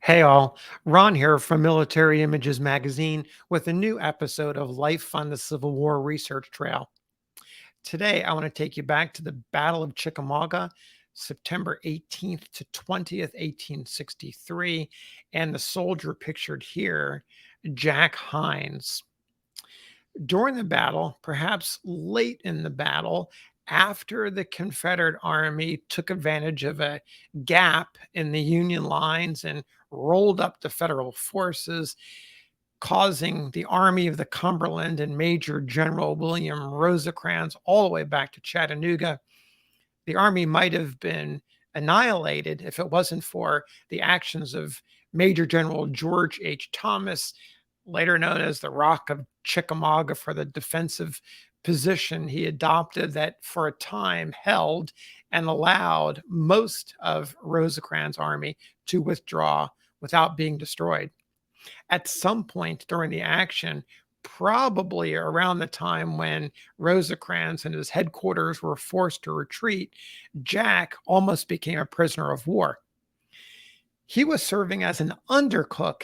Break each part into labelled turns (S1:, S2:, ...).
S1: Hey all, Ron here from Military Images Magazine with a new episode of Life on the Civil War Research Trail. Today, I want to take you back to the Battle of Chickamauga, September 18th to 20th, 1863, and the soldier pictured here, Jack Hines. During the battle, perhaps late in the battle, after the Confederate Army took advantage of a gap in the Union lines and rolled up the Federal forces, causing the Army of the Cumberland and Major General William Rosecrans all the way back to Chattanooga. The Army might have been annihilated if it wasn't for the actions of Major General George H. Thomas, later known as the Rock of Chickamauga, for the defensive position he adopted that for a time held and allowed most of Rosecrans' army to withdraw without being destroyed. At some point during the action, probably around the time when Rosecrans and his headquarters were forced to retreat, Jack almost became a prisoner of war. He was serving as an undercook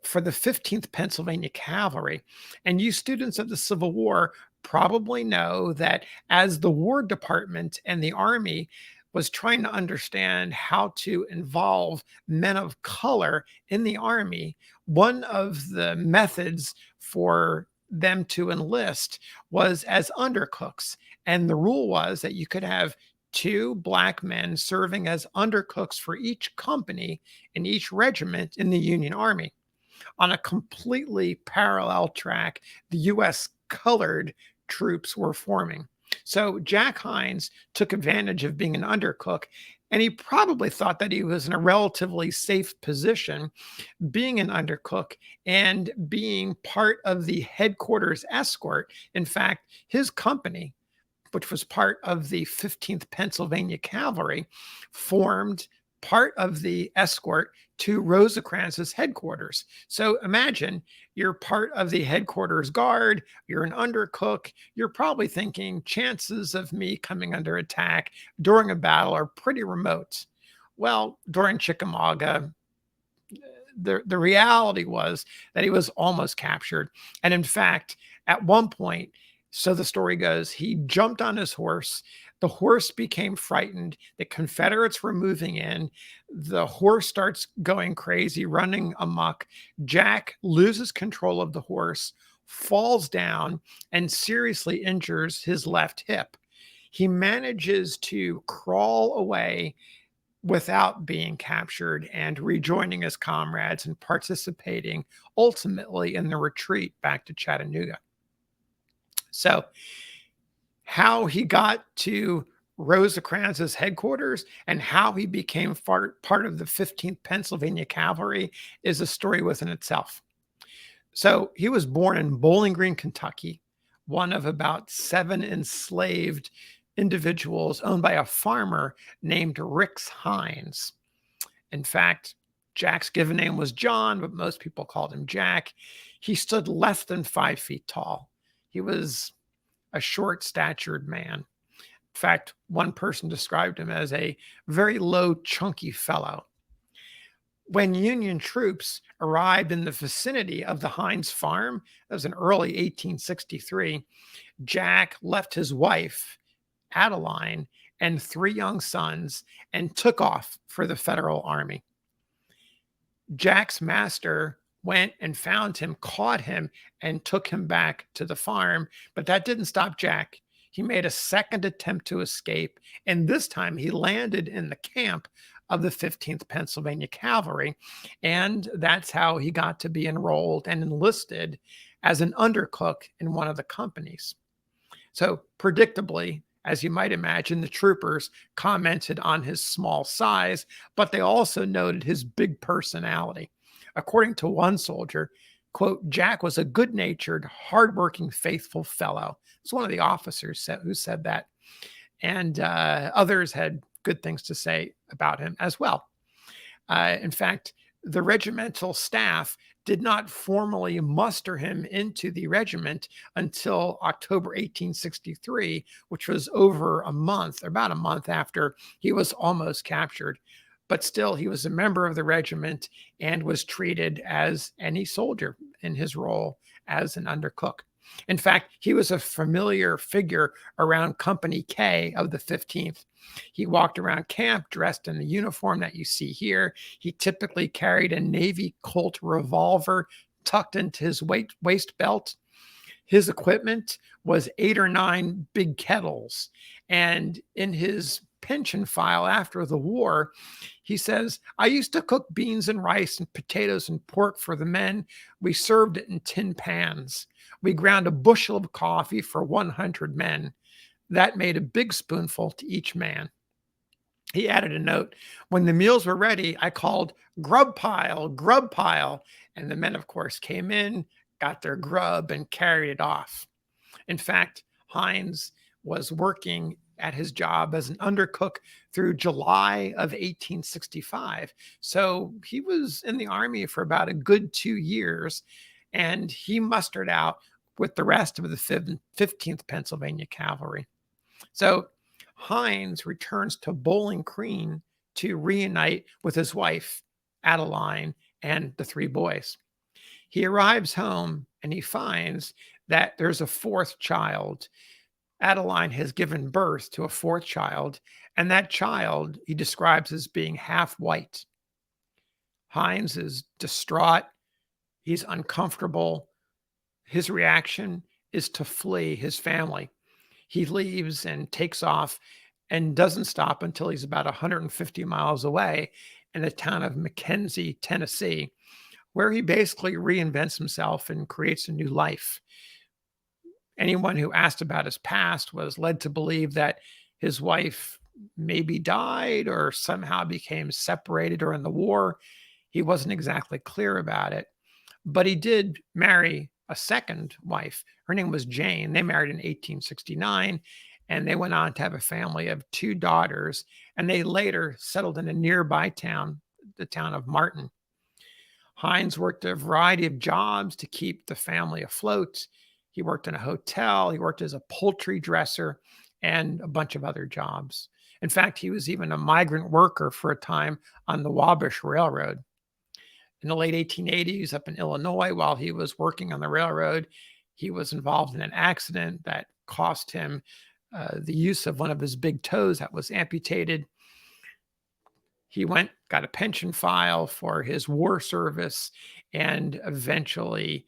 S1: for the 15th Pennsylvania Cavalry. And you students of the Civil War probably know that as the War Department and the Army was trying to understand how to involve men of color in the Army, one of the methods for them to enlist was as undercooks. And the rule was that you could have two black men serving as undercooks for each company in each regiment in the Union Army. On a completely parallel track, the U.S. colored troops were forming. So Jack Hines took advantage of being an undercook, and he probably thought that he was in a relatively safe position being an undercook and being part of the headquarters escort. In fact, his company, which was part of the 15th Pennsylvania Cavalry, formed part of the escort to Rosecrans's headquarters. So imagine you're part of the headquarters guard, you're an undercook, you're probably thinking chances of me coming under attack during a battle are pretty remote. Well, during Chickamauga, the reality was that he was almost captured. And in fact, at one point, so the story goes, he jumped on his horse. The horse became frightened. The Confederates were moving in. The horse starts going crazy, running amok. Jack loses control of the horse, falls down, and seriously injures his left hip. He manages to crawl away without being captured and rejoining his comrades and participating ultimately in the retreat back to Chattanooga. So, how he got to Rosecrans's headquarters and how he became part of the 15th Pennsylvania Cavalry is a story within itself. So, he was born in Bowling Green, Kentucky, one of about 7 enslaved individuals owned by a farmer named Rix Hines. In fact, Jack's given name was John, but most people called him Jack. He stood less than 5 feet tall. He was a short statured man. In fact, one person described him as a very low, chunky fellow. When Union troops arrived in the vicinity of the Hines farm, that was in early 1863, Jack left his wife, Adeline, and 3 young sons and took off for the Federal Army. Jack's master went and found him, caught him, and took him back to the farm. But that didn't stop Jack. He made a second attempt to escape, and this time he landed in the camp of the 15th Pennsylvania Cavalry. And that's how he got to be enrolled and enlisted as an undercook in one of the companies. So, predictably, as you might imagine, the troopers commented on his small size, but they also noted his big personality. According to one soldier, quote, Jack was a good-natured, hardworking, faithful fellow. It's one of the officers who said that. And others had good things to say about him as well. In fact, the regimental staff did not formally muster him into the regiment until October 1863, which was over a month, about a month after he was almost captured. but still he was a member of the regiment and was treated as any soldier in his role as an undercook. In fact, he was a familiar figure around Company K of the 15th. He walked around camp dressed in the uniform that you see here. He typically carried a Navy Colt revolver tucked into his waist belt. His equipment was 8 or 9 big kettles. And in his pension file after the war, he says, I used to cook beans and rice and potatoes and pork for the men. We served it in tin pans. We ground a bushel of coffee for 100 men. That made a big spoonful to each man. He added a note. When the meals were ready, I called grub pile, grub pile. And the men, of course, came in, got their grub, and carried it off. In fact, Hines was working at his job as an undercook through July of 1865. So he was in the Army for about a good 2 years, and he mustered out with the rest of the 15th Pennsylvania Cavalry. So Hines returns to Bowling Green to reunite with his wife, Adeline, and the 3 boys. He arrives home and he finds that there's a 4th child. Adeline has given birth to a 4th child, and that child he describes as being half white. Hines is distraught. He's uncomfortable. His reaction is to flee his family. He leaves and takes off and doesn't stop until he's about 150 miles away in the town of McKenzie, Tennessee, where he basically reinvents himself and creates a new life. Anyone who asked about his past was led to believe that his wife maybe died or somehow became separated during the war. He wasn't exactly clear about it, but he did marry a second wife. Her name was Jane. They married in 1869, and they went on to have a family of 2 daughters, and they later settled in a nearby town, the town of Martin. Hines worked a variety of jobs to keep the family afloat. He worked in a hotel. He worked as a poultry dresser and a bunch of other jobs. In fact, he was even a migrant worker for a time on the Wabash Railroad. In the late 1880s, up in Illinois, while he was working on the railroad, he was involved in an accident that cost him the use of one of his big toes that was amputated. He went, got a pension file for his war service, and eventually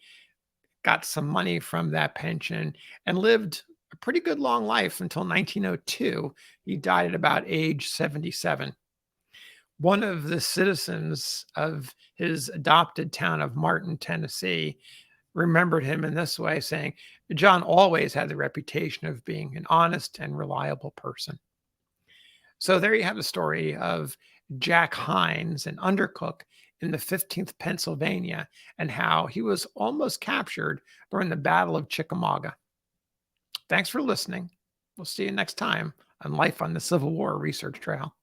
S1: got some money from that pension and lived a pretty good long life until 1902. He died at about age 77. One of the citizens of his adopted town of Martin, Tennessee, remembered him in this way, saying, John always had the reputation of being an honest and reliable person. So there you have the story of Jack Hines, an undercook in the 15th Pennsylvania, and how he was almost captured during the Battle of Chickamauga. Thanks for listening. We'll see you next time on Life on the Civil War Research Trail.